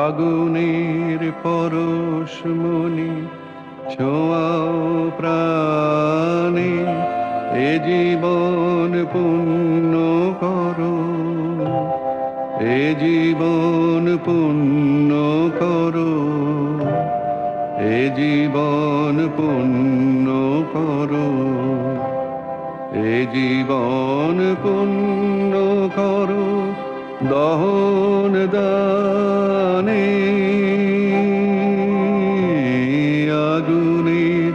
আগুনের পরশমণি ছোঁয়াও প্রাণে, এ জীবন পুণ্য করো, এ জীবন পুণ্য করো, এ জীবন পুণ্য করো, এ জীবন পুণ্য করো দহন দানে। আগুনের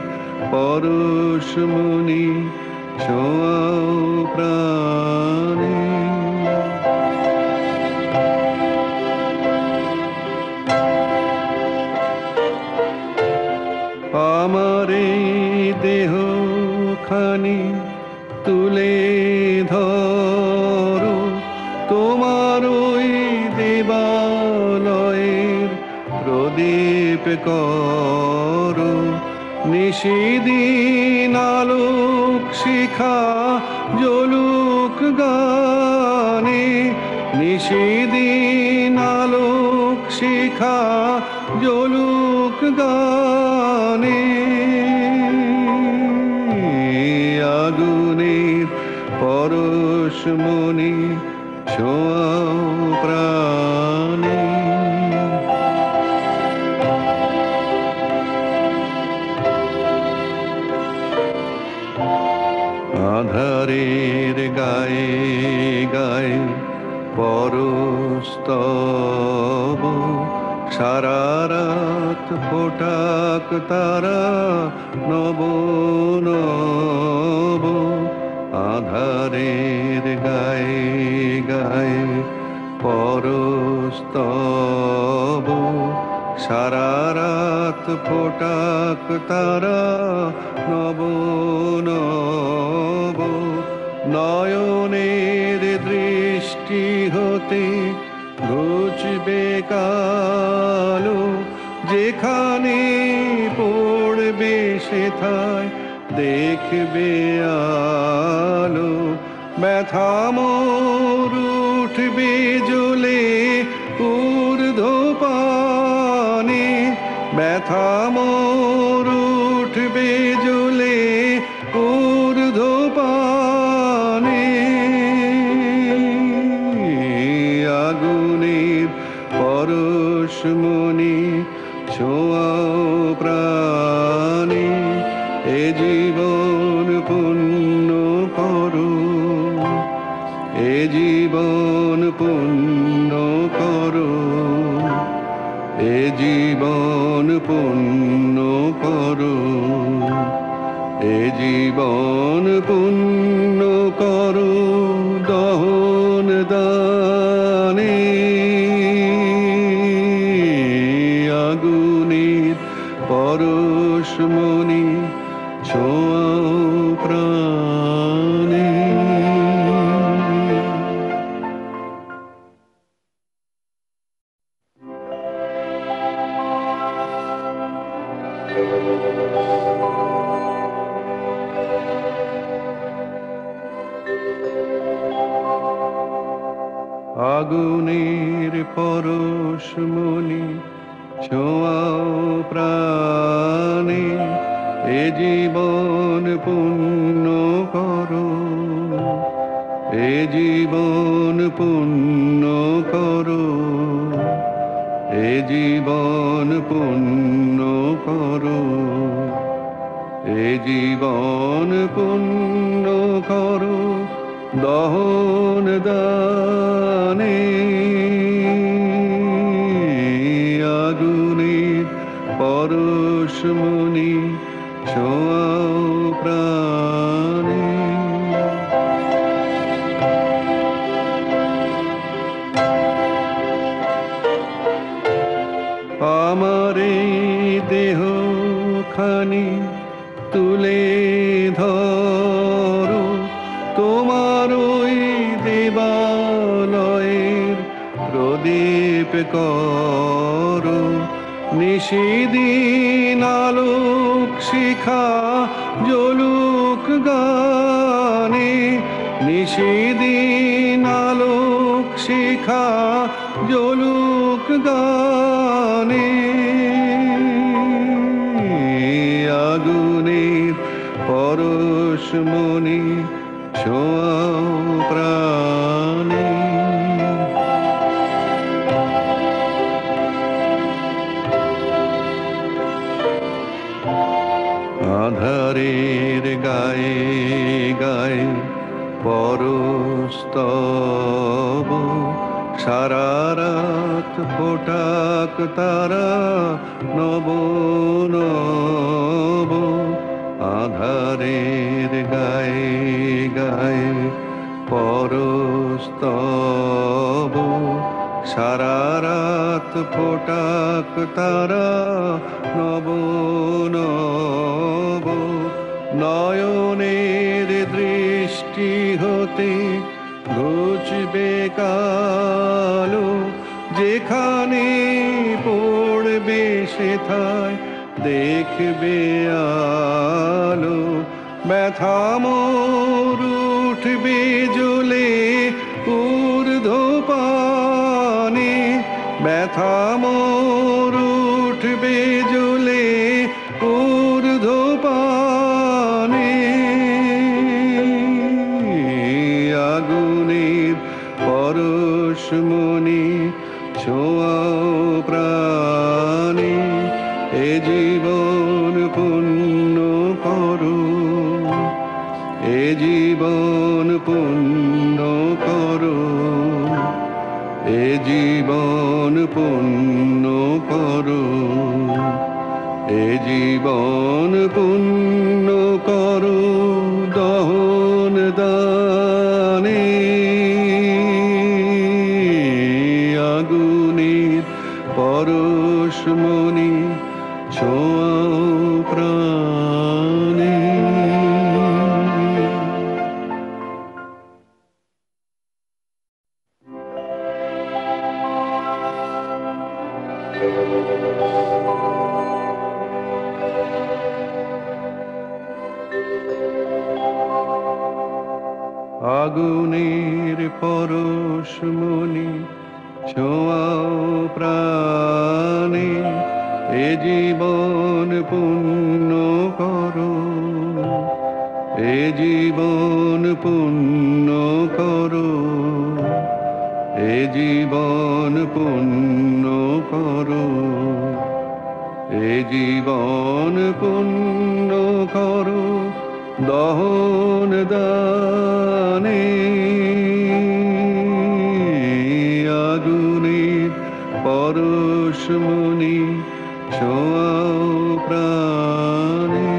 পরশমণি ছোঁয়াও প্রাণে। আমার এই দেহ খানি তুলে ধরো, তোমার ওই দেবালয়ের প্রদীপ করো। নিশিদিন আলোক শিখা জ্বলুক গানে, নিশিদিন আলোক শিখা জ্বলুক গানে। আগুনের পরশমণি ছোঁয়াও প্রাণে। আধারের গায়ে গায়ে পরস্তব, সারা রাত ফোটাক তারা নব নব। আধারের গায়ে গায়ে পরস্তব, সারা রাত ফোটাক তারা নব নব। নয়নের দৃষ্টি হতে ঘুচবে কালো, যেখানে পড়বে সেথায় দেখবে আলো। ব্যথা মোর উঠবে জ্বলে ঊর্ধ্বপানে, ব্যথা মোর উঠবে জ্বলে ঊর্ধ্বপানে। আগুনের পরশমণি ছোঁয়াও প্রাণে, এ জীবন পুণ্য করো, এ জীবন পুণ্য করো, এ জীবন পুণ্য করো, এ জীবন পুণ্য করো দহন দানে। আগুনের পরশমণি ছোঁয়াও প্রাণে। আগুনের পরশমণি ছোঁয়াও প্রাণে, এ জীবন পুণ্য করো, এ জীবন পুণ্য করো, এ জীবন পুণ্য করো, এ জীবন পুণ্য করো দহন দানে। আগুনের পরশমণি ছোঁয়াও প্রাণে। আমার এই দেহ খানি তুলে ধরো, তোমার ওই দেবালয়ের প্রদীপ করো। নিশিদিন আলোক শিখা জ্বলুক নিশিদিন আলোক শিখা জ্বলুক গানে, আগুনের পরশমণি ছোঁয়াও প্রাণে। আধারের গায়ে গায়ে পরস্তব, সারা রাত ফোটাক তারা নব নব। আধারের গায়ে গায়ে পরস্তব, সারা রাত ফোটাক তারা নব নব। নয়নের দৃষ্টি হতে ঘুচবে কালো, যেখানে পড়বে সেথায় দেখবে আলো। ব্যথা মোর উঠবে জ্বলে ঊর্ধ্বপানে, ব্যথা মোর উঠবে জ্বলে ঊর্ধ্বপানে। আগুনের পরশমণি ছোঁয়াও প্রাণে, এ জীবন পুণ্য করো, এ জীবন পুণ্য করো, এ জীবন পুণ্য করো, এ জীবন পুণ্য করো দহন দানে। আগুনের পরশমণি ছোঁয়াও প্রাণে। আগুনের পরশমণি ছোঁয়াও প্রাণে, এ জীবন পুণ্য করো, এ জীবন পুণ্য করো, এ জীবন পুণ্য করো, এ জীবন পুণ্য করো দহন দানে। আগুনের পরশমণি ছোঁয়াও প্রাণে।